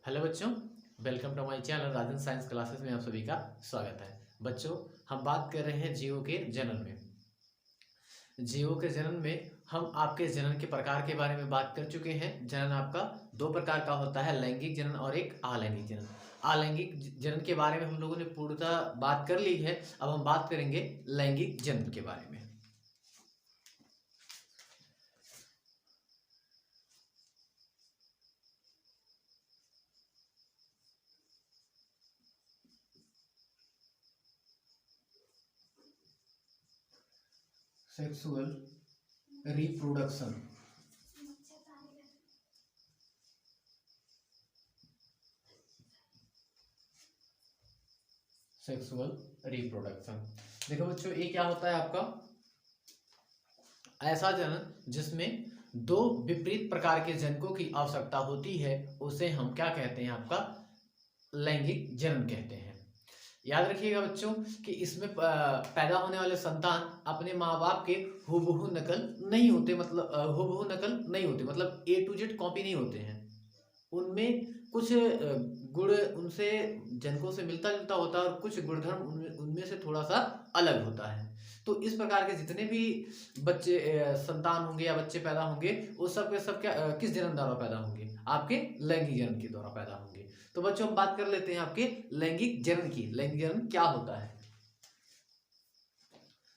Hello बच्चों, welcome to my channel Rajan science classes में आप सभी का स्वागत है। बच्चों, हम बात कर रहे हैं जीवों के जनन में। जीवों के जनन में हम आपके जनन के प्रकार के बारे में बात कर चुके हैं। जनन आपका दो प्रकार का होता है, लैंगिक जनन और एक अलैंगिक जनन। अलैंगिक जनन के बारे में हम लोगों ने पूर्णतः बात कर ली है। अब हम बात करेंगे लैंगिक जनन के बारे में। Sexual reproduction. सेक्सुअल रिप्रोडक्शन, देखो बच्चों, ये क्या होता है आपका ऐसा जनन जिसमें दो विपरीत प्रकार के जनकों की आवश्यकता होती है, उसे हम क्या कहते हैं, आपका लैंगिक जनन कहते हैं। याद रखिएगा बच्चों कि इसमें पैदा होने वाले संतान अपने माँ बाप के हूबहू नकल नहीं होते, मतलब हूबहू नकल नहीं होते, मतलब A to Z कॉपी नहीं होते हैं। उनमें कुछ गुण उनसे जनकों से मिलता जुलता होता है और कुछ गुणधर्म उनमें उनमें से थोड़ा सा अलग होता है। तो इस प्रकार के जितने भी बच्चे संतान होंगे या बच्चे पैदा होंगे, वो सब के सब क्या किस जन्म द्वारा पैदा होंगे, आपके लैंगिक जन्म के द्वारा पैदा होंगे। तो बच्चों, हम बात कर लेते हैं आपके लैंगिक जन्म की। लैंगिक जन्म क्या होता है,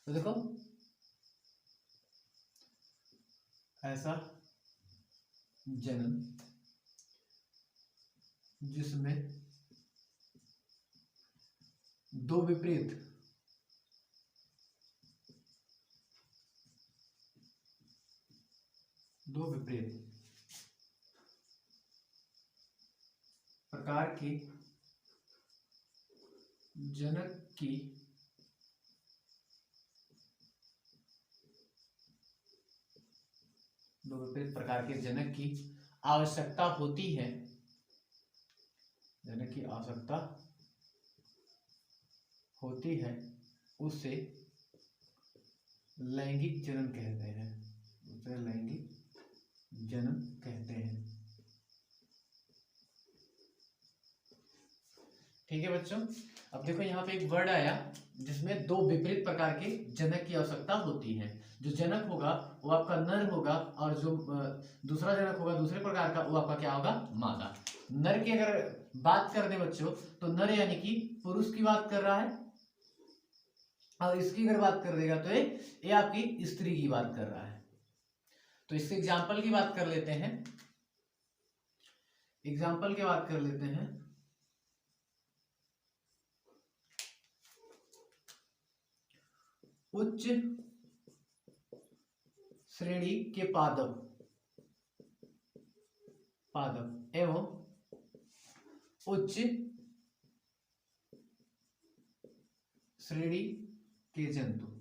तो देखो ऐसा जन्म जिसमें दो विपरीत प्रकार के जनक की दो विपरीत प्रकार के जनक की आवश्यकता होती है, जनक की आवश्यकता होती है, उसे लैंगिक जनन कहते हैं, उसे लैंगिक जनन कहते हैं। ठीक है बच्चों, अब देखो यहाँ पे एक वर्ड आया जिसमें दो विपरीत प्रकार के जनक की आवश्यकता होती है। जो जनक होगा वो आपका नर होगा, और जो दूसरा जनक होगा दूसरे प्रकार का, वो आपका क्या होगा, मादा। नर की अगर बात कर दे बच्चों, तो नर यानी कि पुरुष की बात कर रहा है, और इसकी अगर बात कर देगा तो ये आपकी स्त्री की बात कर रहा है। तो इसके एग्जाम्पल की बात कर लेते हैं। एग्जाम्पल की बात कर लेते हैं। उच्च श्रेणी के पादप पादप एवं उच्च श्रेणी के जंतु।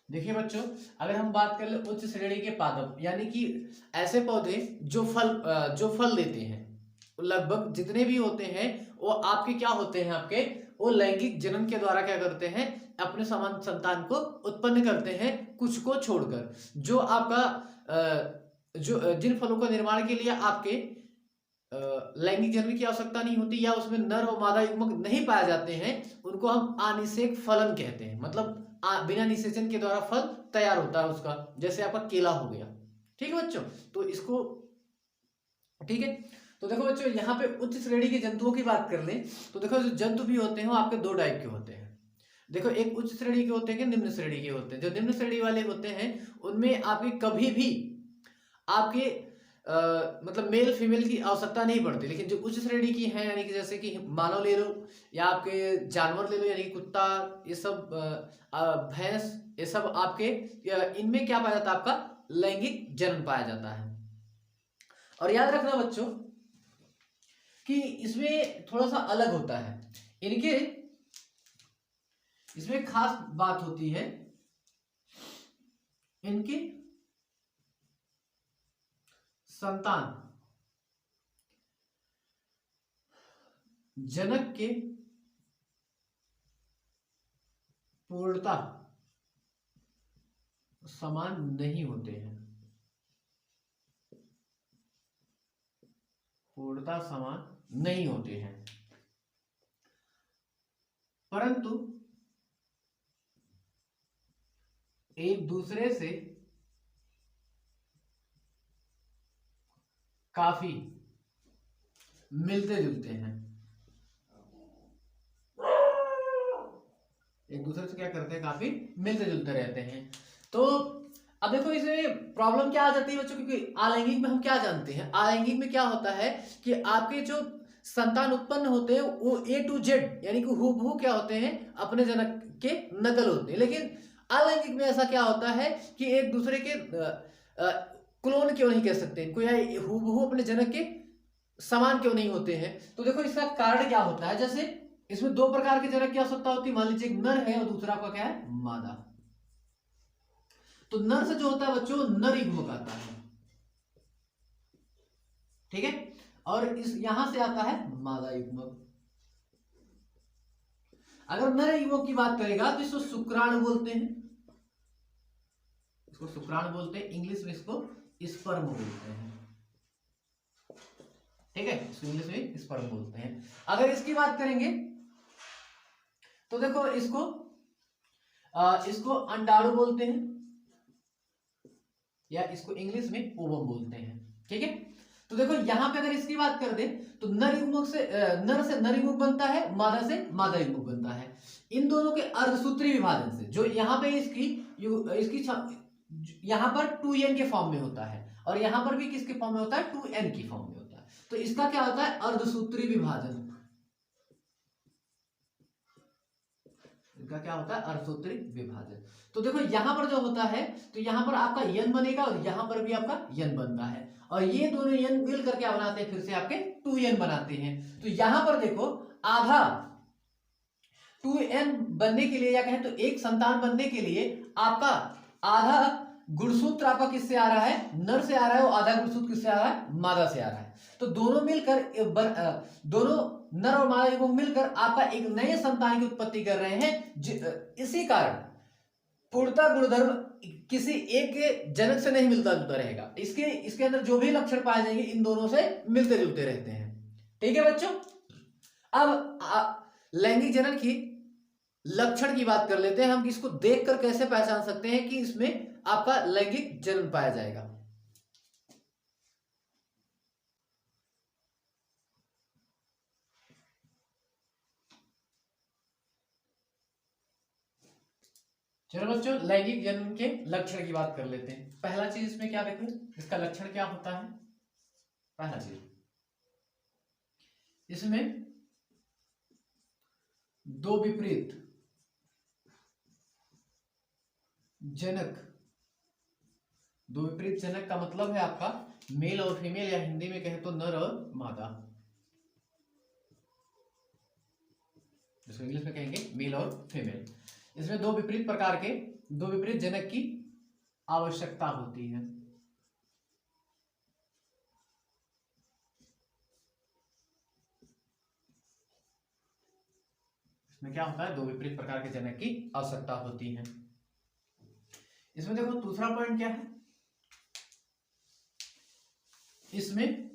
देखिए बच्चों, अगर हम बात कर ले उच्च श्रेणी के पादप, यानी कि ऐसे पौधे जो फल देते हैं, लगभग जितने भी होते हैं वो आपके क्या होते हैं, आपके वो लैंगिक जनन के द्वारा क्या करते हैं, अपने समान संतान को उत्पन्न करते हैं, कुछ को छोड़कर। जो आपका जो जिन फलों का निर्माण के लिए आपके लैंगिक जनन की आवश्यकता नहीं होती, या उसमें नर और मादा युग्मक नहीं पाए जाते हैं, उनको हम अनिषेक फलन कहते हैं। मतलब बिना निषेचन के द्वारा फल तैयार होता है उसका, जैसे आपका केला हो गया। ठीक है बच्चों, तो इसको ठीक है। तो देखो बच्चों, यहाँ पे उच्च श्रेणी के जंतुओं की बात कर लें, तो देखो जो जंतु भी होते हैं वो आपके दो टाइप के होते हैं। देखो, एक उच्च श्रेणी के होते हैं कि निम्न श्रेणी के होते हैं। जो निम्न श्रेणी वाले होते हैं उनमें आपके कभी भी आपके मतलब मेल फीमेल की आवश्यकता नहीं पड़ती। लेकिन जो उच्च श्रेणी की है, यानी कि जैसे कि मानव ले लो या आपके जानवर ले लो, यानी कि कुत्ता, ये सब भैंस, ये सब आपके इनमें क्या पाया जाता है, आपका लैंगिक जनन पाया जाता है। और याद रखना बच्चों कि इसमें थोड़ा सा अलग होता है। इनके इसमें खास बात होती है, इनकी संतान जनक के पूर्णता समान नहीं होते हैं। पूर्णतः समान नहीं होते हैं, परंतु एक दूसरे से काफी मिलते जुलते हैं। एक दूसरे से क्या करते हैं, काफी मिलते जुलते रहते हैं। तो अब देखो इसमें प्रॉब्लम क्या आ जाती है बच्चों, क्योंकि अलैंगिक में हम क्या जानते हैं, अलैंगिक में क्या होता है कि आपके जो संतान उत्पन्न होते हैं वो A to Z यानी कि हूबहू क्या होते हैं, अपने जनक के नकल होते हैं। लेकिन अलैंगिक में ऐसा क्या होता है कि एक दूसरे के क्लोन क्यों नहीं कह सकते, कोई हूबहू अपने जनक के समान क्यों नहीं होते हैं। तो देखो इसका कारण क्या होता है, जैसे इसमें दो प्रकार के जनक की आवश्यकता होती है, मान लीजिए एक नर है और दूसरा आपका क्या है, मादा। तो नर से जो होता है बच्चों नर युग्मक आता है, ठीक है, और इस यहां से आता है मादा युग्मक। अगर नर युग्मक की बात करेगा तो इसको शुक्राणु बोलते हैं, इसको शुक्राणु बोलते हैं, इंग्लिश में इसको स्पर्म बोलते हैं, ठीक है, इसको इंग्लिश में स्पर्म बोलते हैं। अगर इसकी बात करेंगे तो देखो इसको अंडाणु बोलते हैं, या इसको इंग्लिश में ओवम बोलते हैं, ठीक है। तो देखो यहां पे अगर इसकी बात कर दे तो नर से नर युग्मक बनता है, मादा से मादा युग्मक बनता है। इन दोनों के अर्धसूत्री विभाजन से जो यहाँ पे इसकी यहां पर 2n के फॉर्म में होता है, और यहां पर भी किसके फॉर्म में होता है, 2n की फॉर्म में होता है। तो इसका क्या होता है, अर्धसूत्री विभाजन, इनका क्या होता है, अर्धसूत्री विभाजन। तो देखो यहां पर जो होता है तो यहां पर आपका यन बनेगा और यहां पर भी आपका यन बनता है, और ये दोनों यन मिलकर क्या बनाते हैं, फिर से आपके 2n बनाते हैं। तो यहां पर देखो आधा 2n बनने के लिए, या कहें तो एक संतान बनने के लिए आपका आधा गुणसूत्र आपका किससे आ रहा है, नर से आ रहा है, और आधा गुणसूत्र किससे आ रहा है, मादा से आ रहा है। तो दोनों मिलकर दोनों नर और मादा युग्मक मिलकर आपका एक नए संतान की उत्पत्ति कर रहे हैं। इसी कारण पूर्णता गुणधर्म किसी एक जनक से नहीं मिलता जुलता रहेगा, इसके अंदर जो भी लक्षण पाए जाएंगे इन दोनों से मिलते जुलते रहते हैं, ठीक है बच्चों। अब लैंगिक जनन की लक्षण की बात कर लेते हैं, हम इसको देखकर कैसे पहचान सकते हैं कि इसमें आपका लैंगिक जनन पाया जाएगा। चलो बच्चों लैंगिक जनन के लक्षण की बात कर लेते हैं। पहला चीज इसमें क्या देखें, इसका लक्षण क्या होता है। पहला चीज इसमें दो विपरीत जनक, दो विपरीत जनक का मतलब है आपका मेल और फीमेल, या हिंदी में कहें तो नर और मादा, जिसको इंग्लिश में कहेंगे मेल और फीमेल। इसमें दो विपरीत प्रकार के, दो विपरीत जनक की आवश्यकता होती है। इसमें क्या होता है, दो विपरीत प्रकार के जनक की आवश्यकता होती है। इसमें देखो दूसरा पॉइंट क्या है, इसमें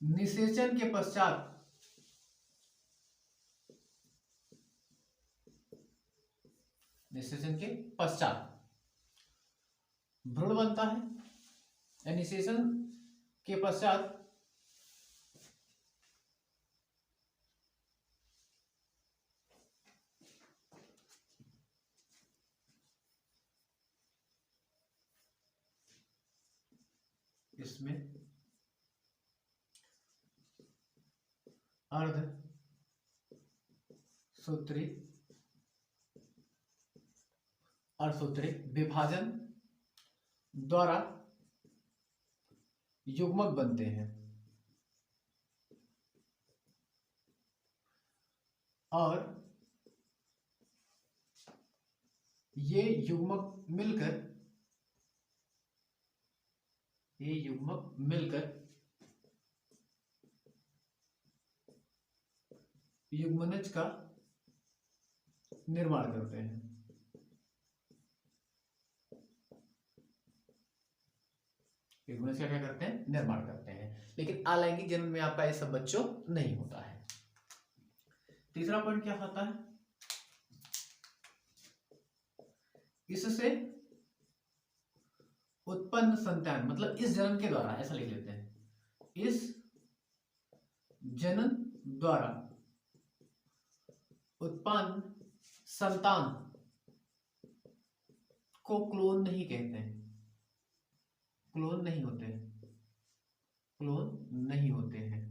निषेचन के पश्चात भ्रूण बनता है, या निषेचन के पश्चात इसमें अर्धसूत्री विभाजन द्वारा युग्मक बनते हैं, और ये युग्मक मिलकर युग्मनज का निर्माण करते हैं। युग्मज का क्या करते हैं, निर्माण करते हैं। लेकिन अलैंगिक जनन में आपका ये सब बच्चों नहीं होता है। तीसरा पॉइंट क्या होता है, इससे उत्पन्न संतान, मतलब इस जनन के द्वारा, ऐसा लिख लेते हैं, इस जनन द्वारा उत्पन्न संतान को क्लोन नहीं कहते हैं, क्लोन नहीं होते, क्लोन नहीं होते हैं,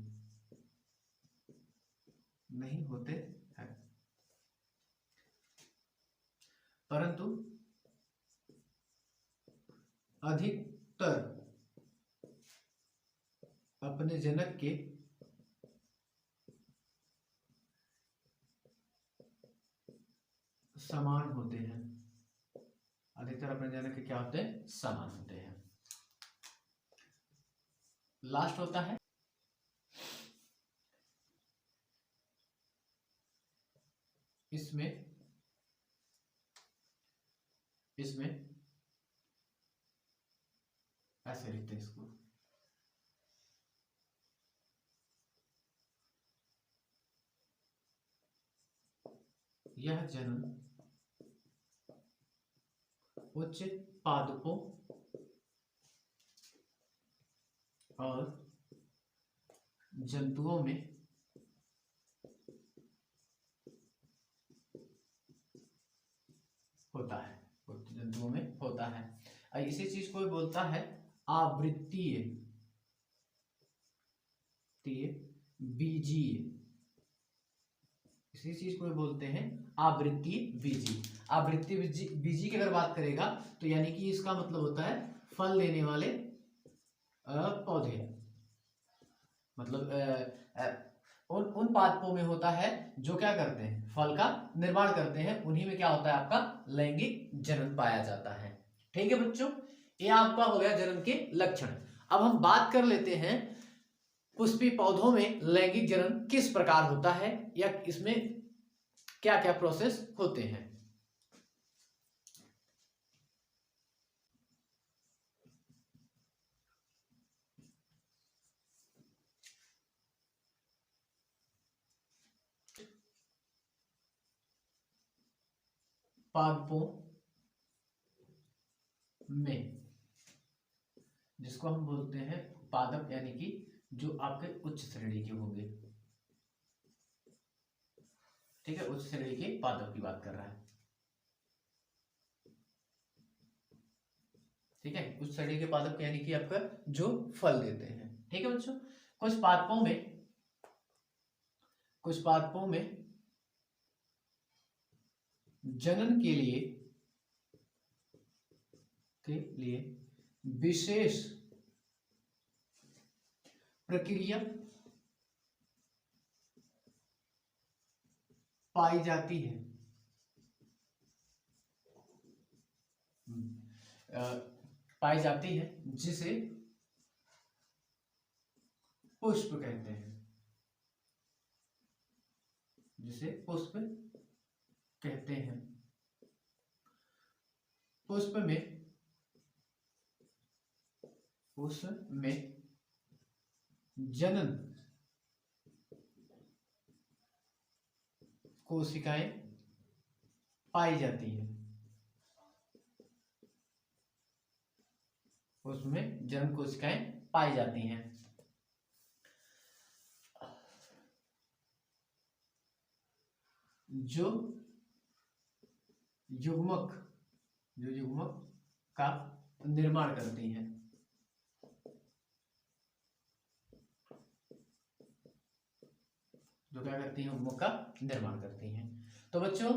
नहीं होते हैं, परंतु अधिकतर अपने जनक के समान होते हैं, अधिकतर अपने जनक के क्या होते हैं, समान होते हैं। लास्ट होता है इसमें ऐसे लिखते हैं इसको, यह जनन उच्च पादपों और जंतुओं में होता है, जंतुओं में होता है। इसी चीज को बोलता है आवृत्तीय बीजीय, इसी चीज को बोलते हैं आवृत्तीय बीजी। आवृत्तीय बीजी की अगर बात करेगा तो यानी कि इसका मतलब होता है फल देने वाले पौधे, मतलब उन पादपों में होता है जो क्या करते हैं, फल का निर्माण करते हैं, उन्हीं में क्या होता है, आपका लैंगिक जनन पाया जाता है। ठीक है बच्चों, ये आपका हो गया जनन के लक्षण। अब हम बात कर लेते हैं पुष्पी पौधों में लैंगिक जनन किस प्रकार होता है, या इसमें क्या क्या प्रोसेस होते हैं। पादपों में, जिसको हम बोलते हैं पादप, यानी कि जो आपके उच्च श्रेणी के होंगे, ठीक है, उच्च श्रेणी के पादप की बात कर रहा है, ठीक है, उच्च श्रेणी के पादप यानी कि आपका जो फल देते हैं। ठीक है बच्चों, कुछ पादपों में जनन के लिए विशेष प्रक्रिया पाई जाती है, जिसे पुष्प कहते हैं, पुष्प में जनन कोशिकाएं पाई जाती हैं, उसमें जनन कोशिकाएं पाई जाती हैं। जो युग्मक का निर्माण करती हैं, जो क्या करती हैं, युग्मक का निर्माण करती हैं। तो बच्चों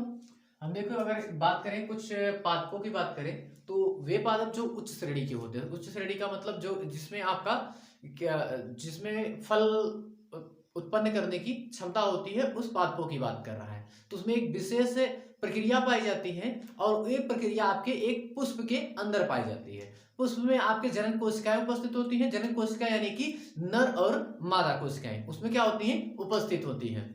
हम देखो, अगर बात करें कुछ पादपों की बात करें तो वे पादप जो उच्च श्रेणी के होते हैं, उच्च श्रेणी का मतलब जो जिसमें फल उत्पन्न करने की क्षमता होती है, उस पादपों की बात कर रहा है। तो उसमें एक विशेष प्रक्रिया पाई जाती है, और ये प्रक्रिया आपके एक पुष्प के अंदर पाई जाती है। पुष्प में आपके जनन कोशिकाएं उपस्थित होती हैं, जनन कोशिकाएं यानी कि नर और मादा कोशिकाएं उसमें क्या होती हैं, उपस्थित होती हैं।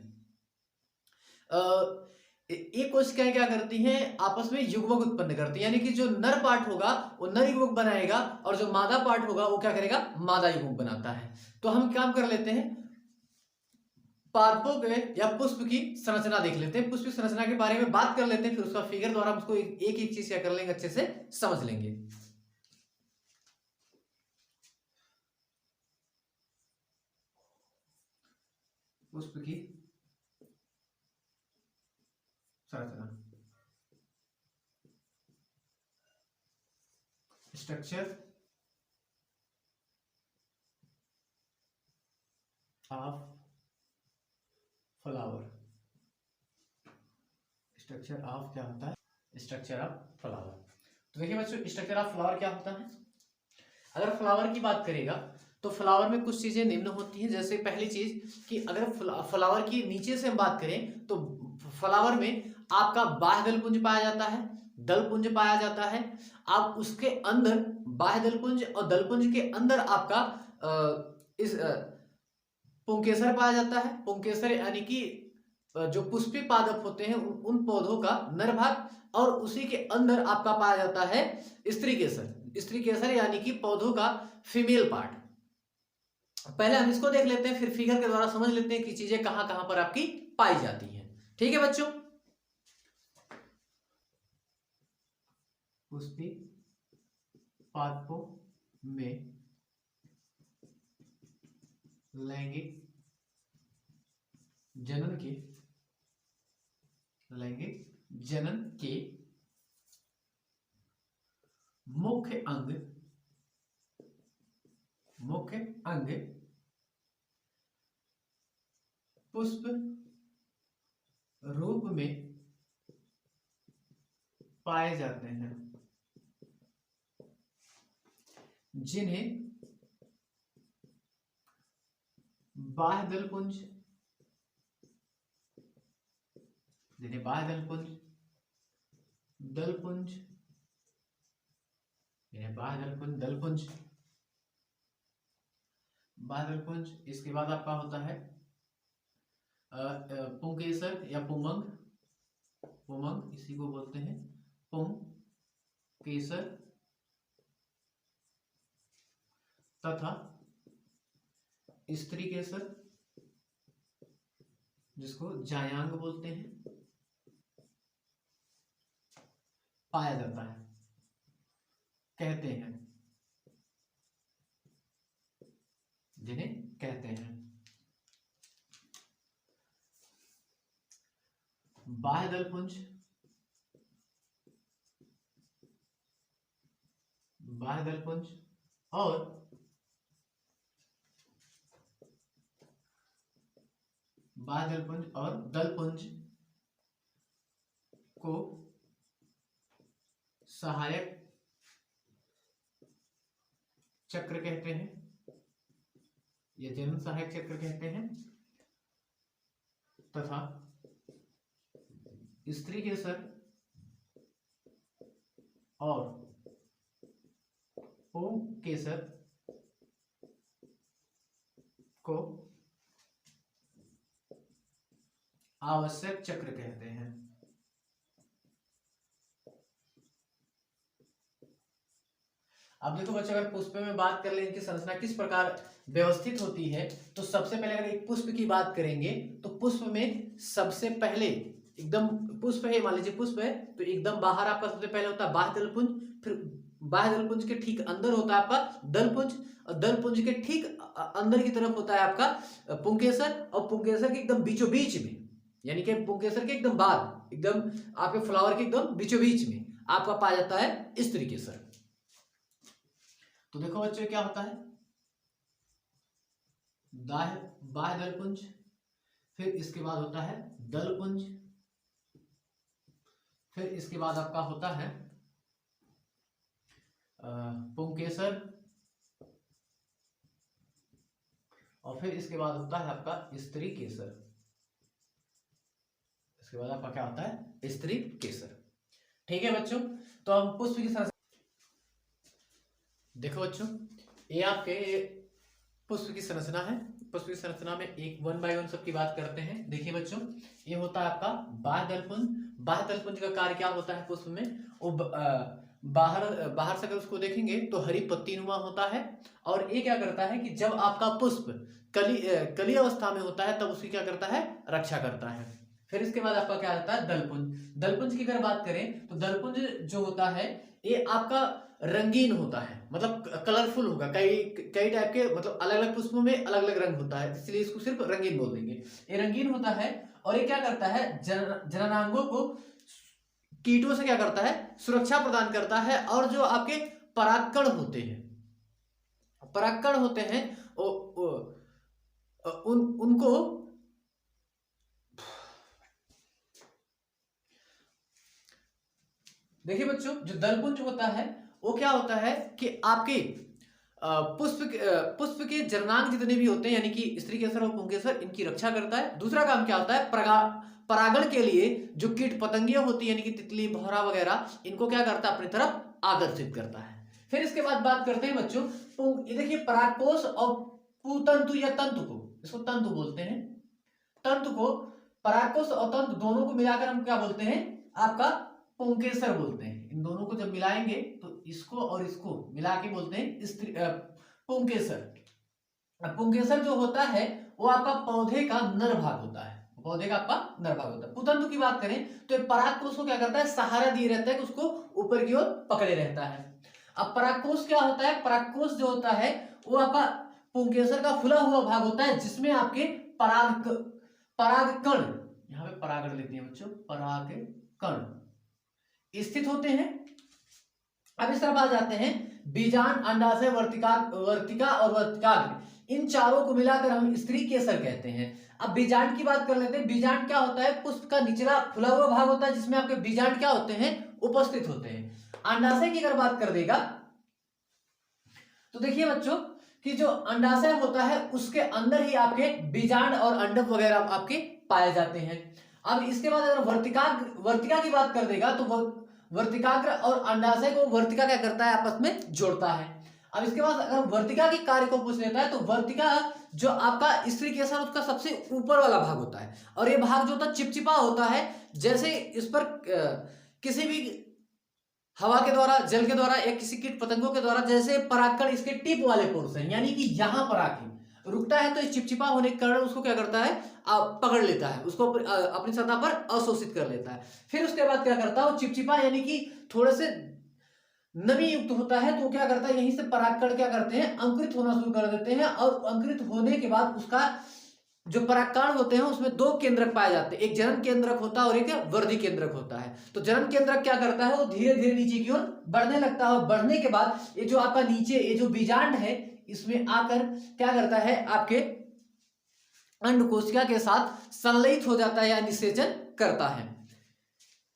ये कोशिकाएं क्या करती हैं, आपस में युग्मक उत्पन्न करती हैं, यानी कि जो नर पार्ट होगा वो नर युग्मक बनाएगा और जो मादा पार्ट होगा वो क्या करेगा, मादा युग्मक बनाता है। तो हम काम कर लेते हैं, पादपों के या पुष्प की संरचना देख लेते हैं, पुष्प की संरचना के बारे में बात कर लेते हैं, फिर उसका फिगर द्वारा हम उसको एक एक चीज क्या कर लेंगे, अच्छे से समझ लेंगे। पुष्प की संरचना, structure of flower, structure of क्या होता है, स्ट्रक्चर ऑफ फ्लावर। तो देखिए बच्चों, स्ट्रक्चर ऑफ फ्लावर क्या होता है। अगर फ्लावर की बात करेगा तो फ्लावर में कुछ चीजें निम्न होती हैं। जैसे पहली चीज कि अगर फ्लावर की नीचे से हम बात करें तो फ्लावर में आपका बाह्य दलपुंज पाया जाता है, दलपुंज पाया जाता है। आप उसके अंदर बाह्य दलपुंज और दलपुंज के अंदर आपका इस पुंकेसर पाया जाता है। पुंकेसर यानी कि जो पुष्पी पादप होते हैं उन पौधों का नर भाग, और उसी के अंदर आपका पाया जाता है स्त्री केसर। स्त्री केसर यानी कि पौधों का फीमेल पार्ट। पहले हम इसको देख लेते हैं, फिर फिगर के द्वारा समझ लेते हैं कि चीजें कहां कहां पर आपकी पाई जाती हैं। ठीक है बच्चों, पुष्पी पादपों में लैंगिक जनन के मुख्य अंग पुष्प रूप में पाए जाते हैं, जिन्हें बाह्य दलपुंज, दलपुंज, बाह्य दलपुंज। इसके बाद आपका होता है पुंकेसर या पुमंग, इसी को बोलते हैं पुंकेसर, तथा स्त्री केसर जिसको जायांग बोलते हैं, पाया जाता है, कहते हैं, जिन्हें कहते हैं बाह्य दलपुंज, और दलपुंज को सहायक चक्र कहते हैं, या जनन सहायक चक्र कहते हैं, तथा स्त्री केसर और पुंकेसर को आवश्यक चक्र कहते हैं। अब देखो बच्चों, अगर पुष्प में बात कर ले इनकी संरचना किस प्रकार व्यवस्थित होती है, तो सबसे पहले अगर एक पुष्प की बात करेंगे तो पुष्प में सबसे पहले एकदम पुष्प है, मान लीजिए पुष्प है, तो एकदम बाहर आपका सबसे पहले होता है बाह्य दलपुंज, फिर बाह्य दलपुंज के ठीक अंदर होता है आपका दलपुंज, और दलपुंज के ठीक अंदर की तरफ होता है आपका पुंकेसर, और पुंकेसर के एकदम बीचों बीच में, यानी कि पुंकेसर के एकदम बाद, एकदम आपके फ्लावर के एकदम बीचों बीच में आपका पाया जाता है स्त्री केसर। तो देखो बच्चों क्या होता है, बाह्य दलपुंज, फिर इसके बाद होता है दलपुंज, फिर इसके बाद आपका होता है पुंकेसर, और फिर इसके बाद होता है आपका स्त्री केसर। इसके बाद आपका क्या होता है, स्त्री केसर। ठीक है बच्चों, तो हम पुष्प की संरचना देखो बच्चों, ये आपके पुष्प की संरचना है। पुष्प की संरचना में एक 1 बाय 1 सबकी बात करते हैं। देखिए बच्चों, ये होता है आपका बाह्य दलपुंज। बाह्य दलपुंज का कार्य क्या होता है पुष्प में? वो बाहर से अगर उसको देखेंगे तो हरी पत्ती नुमा होता है। और ये क्या करता है कि जब आपका पुष्प कली अवस्था में होता है तब उसकी क्या करता है? रक्षा करता है। फिर इसके बाद आपका क्या आता है? दलपुंज। दलपुंज की अगर बात करें तो दलपुंज जो होता है ये आपका रंगीन होता है, मतलब कलरफुल होगा। कई कई टाइप के, मतलब अलग अलग पुष्पों में अलग अलग रंग होता है, इसलिए इसको सिर्फ रंगीन बोल देंगे। ये रंगीन होता है और ये क्या करता है? जननांगों को कीटों से क्या करता है? सुरक्षा प्रदान करता है। और जो आपके परागकण होते हैं, परागकण होते हैं उनको देखिए बच्चों, जो दलपुंज होता है वो क्या होता है कि आपके पुष्प के जननांग जितने भी होते हैं, यानी कि स्त्री केसर और पुंकेसर, इनकी रक्षा करता है। दूसरा काम क्या होता है? परागण के लिए जो कीट पतंगियां होती है, यानी कि तितली, भौरा वगैरह, इनको क्या करता है? अपनी तरफ आकर्षित करता है। फिर इसके बाद बात करते हैं बच्चों, ये देखिए परागकोश और पुतंतु या तंतु को, इसको तंतु बोलते हैं। तंतु को, परागकोश और तंतु दोनों को मिलाकर हम क्या बोलते हैं? आपका पुंकेसर बोलते हैं। इन दोनों को जब मिलाएंगे तो इसको और इसको मिला के बोलते हैं पुंकेसर। पुंकेसर जो होता है वो आपका पौधे का नर भाग होता है, पौधे का आपका नर भाग होता है। पुतंतु की बात करें तो परागकोश को क्या करता है? सहारा दिए रहता है कि उसको ऊपर की ओर पकड़े रहता है। अब परागकोश क्या होता है? परागकोश जो होता है वो आपका पुंकेसर का फुला हुआ भाग होता है, जिसमें आपके परागकण, यहां पे परागण लेते हैं बच्चों, परागकण स्थित होते हैं। अब इस तरफ आ जाते हैं, बीजांड, अंडाशय, वर्तिका और वर्तिकाग्र, इन चारों को मिलाकर हम स्त्री केसर कहते हैं। अब बीजांड की बात कर लेते हैं। बीजांड क्या होता है? पुष्प का निचला फुला हुआ भाग होता है, जिसमें आपके बीजांड क्या होते हैं? उपस्थित होते हैं। अंडाशय की अगर बात कर देगा तो देखिए बच्चों कि जो अंडाशय होता है उसके अंदर ही आपके बीजांड और अंडक वगैरह आपके पाए जाते हैं। अब इसके बाद अगर वर्तिका की बात कर देगा तो वर्तिकाग्र और अंडाशय को वर्तिका क्या करता है? आपस में जोड़ता है। अब इसके बाद अगर वर्तिका की कार्य को पूछ लेता है तो वर्तिका जो आपका स्त्री केसर उसका सबसे ऊपर वाला भाग होता है, और ये भाग जो होता है चिपचिपा होता है। जैसे इस पर किसी भी हवा के द्वारा, जल के द्वारा या किसी कीट पतंगों के द्वारा जैसे परागकण इसके टिप वाले पोर्शन, यानी कि यहां पर आके रुकता है तो इस चिपचिपा होने के कारण उसको क्या करता है? पकड़ लेता है, उसको अपनी सतह पर अवशोषित कर लेता है। फिर उसके बाद क्या करता है? वो चिपचिपा यानी कि थोड़े से नमी युक्त होता है, तो क्या करता है? यहीं से परागकण क्या करते हैं? अंकुरित होना शुरू कर देते हैं। और अंकुरित होने के बाद उसका जो परागकण होते हैं उसमें दो केंद्रक पाए जाते हैं, एक जनन केंद्रक होता है और एक वर्धी केंद्रक होता है। तो जनन केंद्रक क्या करता है? वो धीरे धीरे नीचे की ओर बढ़ने लगता है, और बढ़ने के बाद ये जो आपका नीचे ये जो बीजांड है इसमें आकर क्या करता है? आपके अंड कोशिका के साथ संलयित हो जाता है या निषेचन करता है।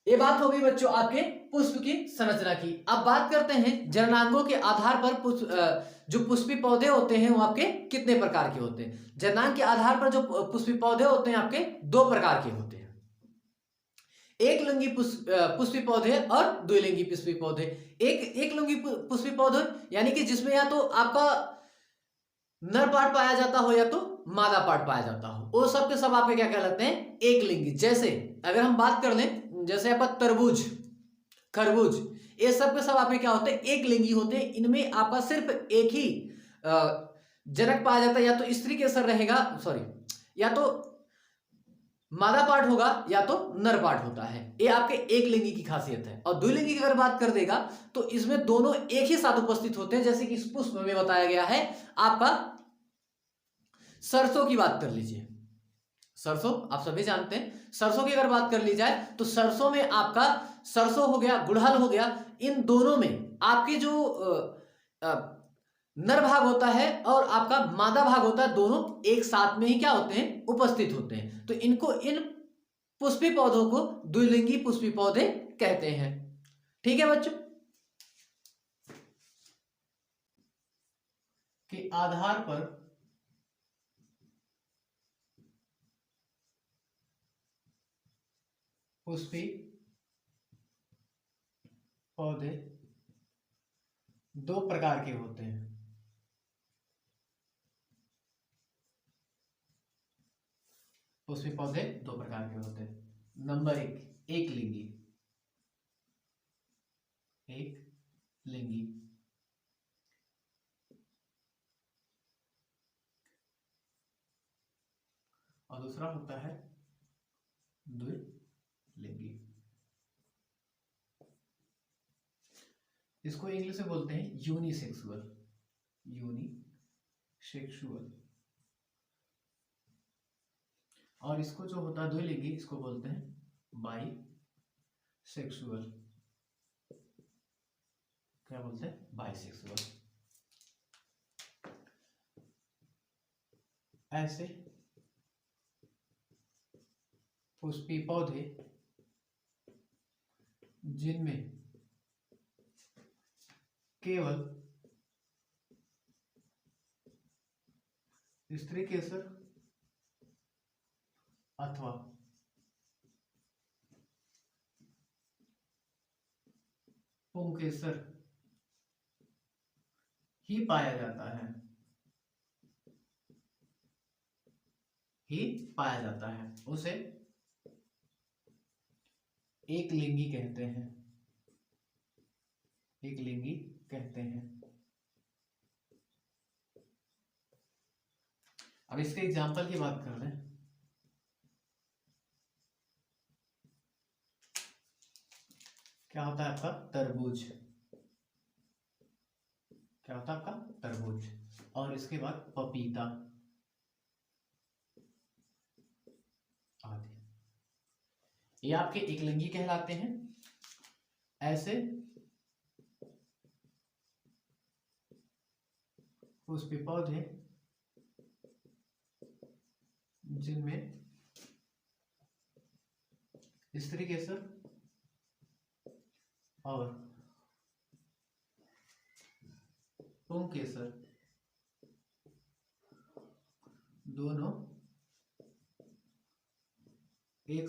ये बात होगी बच्चों आपके पुष्प की संरचना की। अब बात करते हैं जननांगों के आधार पर जो पुष्पी पौधे होते हैं वो आपके कितने प्रकार के होते हैं? जननांग के आधार पर जो पुष्पी पौधे होते हैं आपके दो प्रकार के होते हैं, एक लिंगी पुष्पी पौधे और द्विलिंगी पुष्पी पौधे। एक लिंगी पुष्पी पौधे यानी कि जिसमें या तो आपका नर पार्ट पाया जाता हो या तो मादा पार्ट पाया जाता हो, वो सब के सब आपके क्या कहलाते हैं? एक लिंगी। जैसे अगर हम बात कर लें, जैसे आपका तरबूज, खरबूज, ये सब के सब आपके क्या होते हैं? एक लिंगी होते हैं। इनमें आपका सिर्फ एक ही जनक पाया जाता है, या तो स्त्री केसर रहेगा, सॉरी, या तो मादा पार्ट होगा या तो नर पार्ट होता है। ये आपके एक लिंगी की खासियत है। और द्विलिंगी की अगर बात कर देगा तो इसमें दोनों एक ही साथ उपस्थित होते हैं, जैसे कि इस पुष्प में बताया गया है। आपका सरसों की बात कर लीजिए, सरसों आप सभी जानते हैं। सरसों की अगर बात कर ली जाए तो सरसों में आपका सरसों हो गया, गुड़हल हो गया, इन दोनों में आपके जो नर भाग होता है और आपका मादा भाग होता है, दोनों एक साथ में ही क्या होते हैं? उपस्थित होते हैं। तो इनको, इन पुष्पी पौधों को द्विलिंगी पुष्पी पौधे कहते हैं। ठीक है बच्चों, के आधार पर पुष्पी पौधे दो प्रकार के होते हैं, पुष्पी पौधे दो प्रकार के होते हैं। नंबर एक लिंगी, एक लिंगी, और दूसरा होता है द्विलिंगी। इसको इंग्लिश में बोलते हैं यूनिसेक्सुअल, यूनिसेक्सुअल। और इसको जो होता है द्विलिंगी, इसको बोलते हैं बाई सेक्सुअल। क्या बोलते हैं? बाइसेक्सुअल। ऐसे पुष्पी पौधे जिनमें केवल स्त्री केसर अथवा पुंकेसर ही पाया जाता है, उसे एक लिंगी कहते हैं, एक लिंगी कहते हैं। अब इसके एग्जाम्पल की बात कर लें। क्या होता है आपका? तरबूज। क्या होता है आपका? तरबूज। और इसके बाद पपीता आदि, ये आपके एक लिंगी कहलाते हैं। ऐसे पुष्पी पौधे जिनमें स्त्री केसर और पुंकेसर दोनों एक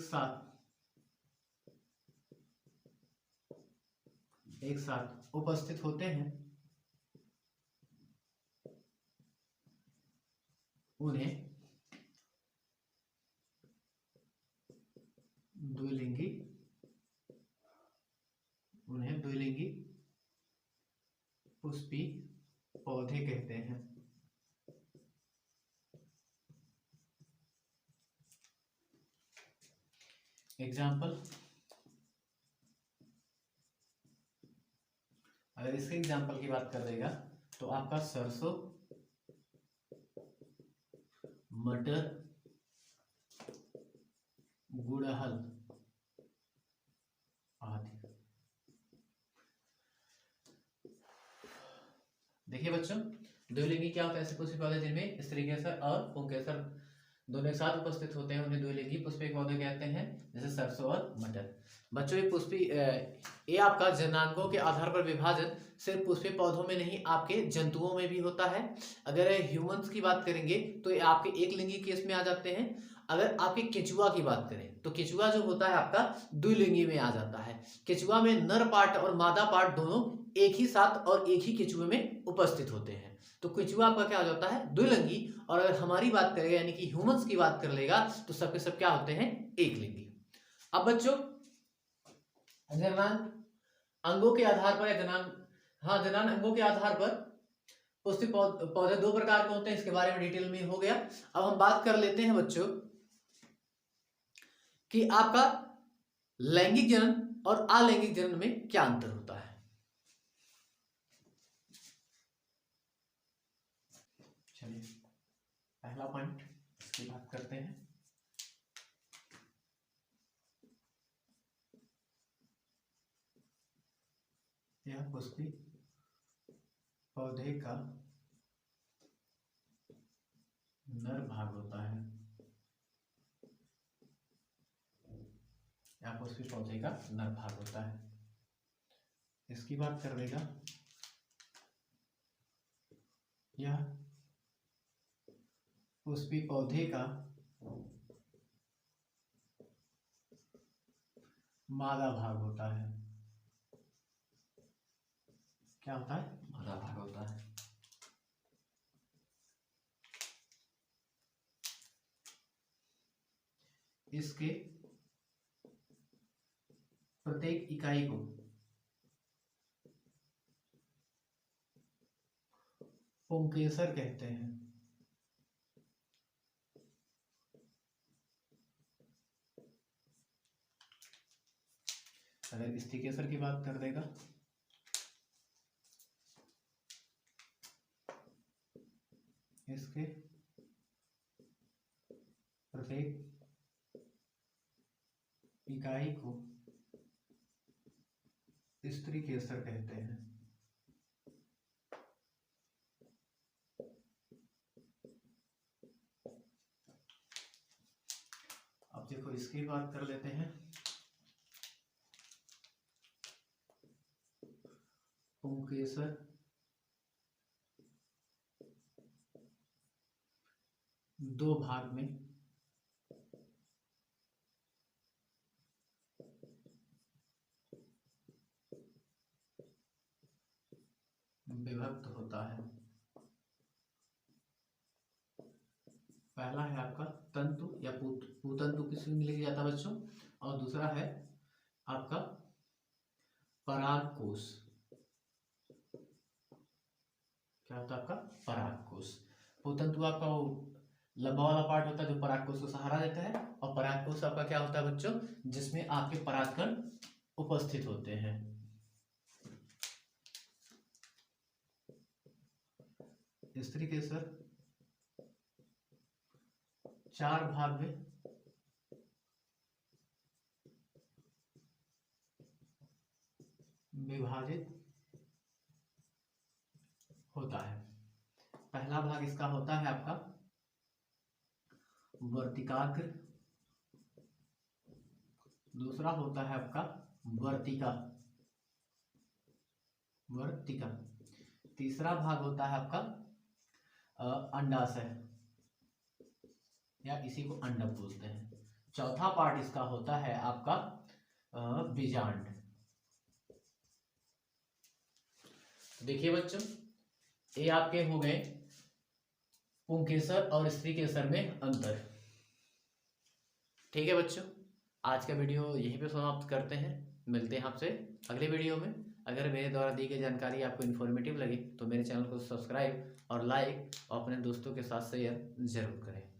साथ उपस्थित होते हैं, उन्हें द्विलिंगी पुष्पी पौधे कहते हैं। एग्जाम्पल, अगर इसके एग्जाम्पल की बात कर देगा तो आपका सरसों, मटर, गुड़हल आदि। देखिए बच्चों, द्विलिंगी क्या होता है? ऐसे पुष्पी पौधे जिनमें स्त्री केसर और पुंकेसर दोनों एक साथ उपस्थित होते हैं, उन्हें द्विलिंगी पुष्पी पौधे कहते हैं, जैसे सरसों और मटर। बच्चों ये आपका जननांगों के आधार पर विभाजन सिर्फ पुष्पी पौधों में नहीं, आपके जंतुओं में भी होता है। अगर ह्यूमंस की बात करेंगे तो ये आपके एक लिंगी केस में आ जाते हैं। अगर आपके केचुआ की बात करें तो केचुआ जो होता है आपका द्विलिंगी में आ जाता है। केचुआ में नर पार्ट और मादा पार्ट दोनों एक ही साथ और एक ही केचुए में उपस्थित होते हैं, तो केचुआ आपका क्या हो जाता है? द्विलिंगी। और अगर हमारी बात करें यानी कि ह्यूमंस की बात कर लेगा तो सबके सब क्या होते हैं? एक लिंगी। अब बच्चों, जननांग अंगों के आधार पर जननांग अंगों के आधार पर पुष्पी पौधे दो प्रकार के होते हैं, इसके बारे में डिटेल में हो गया। अब हम बात कर लेते हैं बच्चों कि आपका लैंगिक जनन और अलैंगिक जनन में क्या अंतर होता है। चलिए पहला पॉइंट इसकी बात करते हैं। यह पुष्पी पौधे का नर भाग होता है, यह पुष्पी पौधे का नर भाग होता है। इसकी बात कर लेगा, यह पुष्पी पौधे का मादा भाग होता है। क्या होता है? मादा भाग होता है। इसके प्रत्येक इकाई को पुंकेसर कहते हैं। अगर स्थिकेसर की बात कर देगा इसके प्रत्येक इकाई को स्त्रीकेसर कहते हैं। अब देखो इसकी बात कर लेते हैं। पुंकेसर दो भाग में विभक्त होता है। पहला है आपका तंतु या पूतंतु किसी में लिखा जाता है बच्चों, और दूसरा है आपका परागकोश। क्या होता है आपका परागकोश। पूतंतु आपका लंबा वाला पार्ट होता है जो परागकोश को सहारा देता है, और परागकोश आपका क्या होता है बच्चों, जिसमें आपके परागकण उपस्थित होते हैं। स्त्रीकेसर चार भाग में विभाजित होता है। पहला भाग इसका होता है आपका वर्तिकाग्र, दूसरा होता है आपका वर्तिका, तीसरा भाग होता है आपका अंडाशय या इसी को अंडक बोलते हैं। चौथा पार्ट इसका होता है आपका बीजांड। देखिए बच्चों, ये आपके हो गए पुंकेसर और स्त्रीकेसर में अंतर। ठीक है बच्चों, आज का वीडियो यहीं पे समाप्त करते हैं। मिलते हैं आपसे अगले वीडियो में। अगर मेरे द्वारा दी गई जानकारी आपको इन्फॉर्मेटिव लगे तो मेरे चैनल को सब्सक्राइब और लाइक और अपने दोस्तों के साथ शेयर जरूर करें।